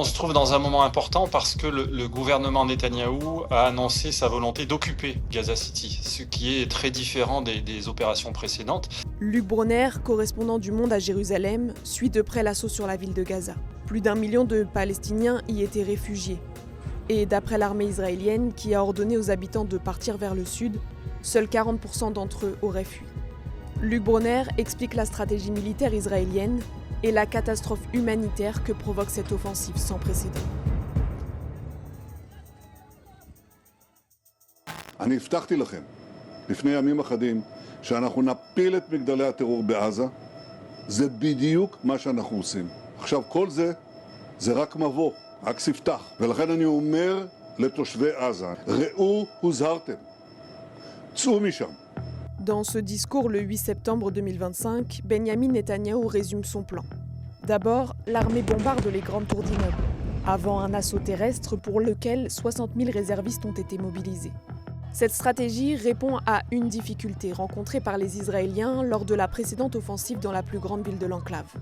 On se trouve dans un moment important parce que le gouvernement Netanyahou a annoncé sa volonté d'occuper Gaza City, ce qui est très différent des opérations précédentes. Luc Bronner, correspondant du Monde à Jérusalem, suit de près l'assaut sur la ville de Gaza. Plus d'1 million de Palestiniens y étaient réfugiés. Et d'après l'armée israélienne, qui a ordonné aux habitants de partir vers le sud, seuls 40% d'entre eux auraient fui. Luc Bronner explique la stratégie militaire israélienne et la catastrophe humanitaire que provoque cette offensive sans précédent. אני הבטחתי לכם לפני ימים אחדים שאנחנו נפיל את מגדלי הטרור בעזה. זה בדיוק מה שאנחנו עושים. עכשיו כל זה רק מבוא, רק ספתח. ולכן אני אומר לתושבי עזה, ראו הוזהרתם. צאו משם. Dans ce discours le 8 septembre 2025, Benyamin Netanyahou résume son plan. D'abord, l'armée bombarde les grandes tours d'immeubles, avant un assaut terrestre pour lequel 60 000 réservistes ont été mobilisés. Cette stratégie répond à une difficulté rencontrée par les Israéliens lors de la précédente offensive dans la plus grande ville de l'enclave.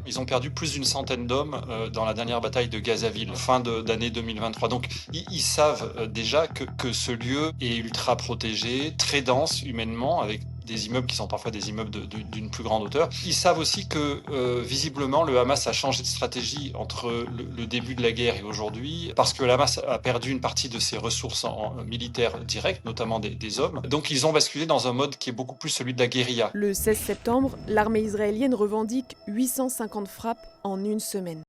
Ils ont perdu plus d'une centaine d'hommes dans la dernière bataille de Gazaville, fin d'année 2023. Donc ils savent déjà que ce lieu est ultra protégé, très dense humainement, avec des immeubles qui sont parfois des immeubles d'une plus grande hauteur. Ils savent aussi que visiblement le Hamas a changé de stratégie entre le début de la guerre et aujourd'hui, parce que le Hamas a perdu une partie de ses ressources militaires directes, notamment des hommes. Donc ils ont basculé dans un mode qui est beaucoup plus celui de la guérilla. Le 16 septembre, l'armée israélienne revendique 850 frappes en une semaine.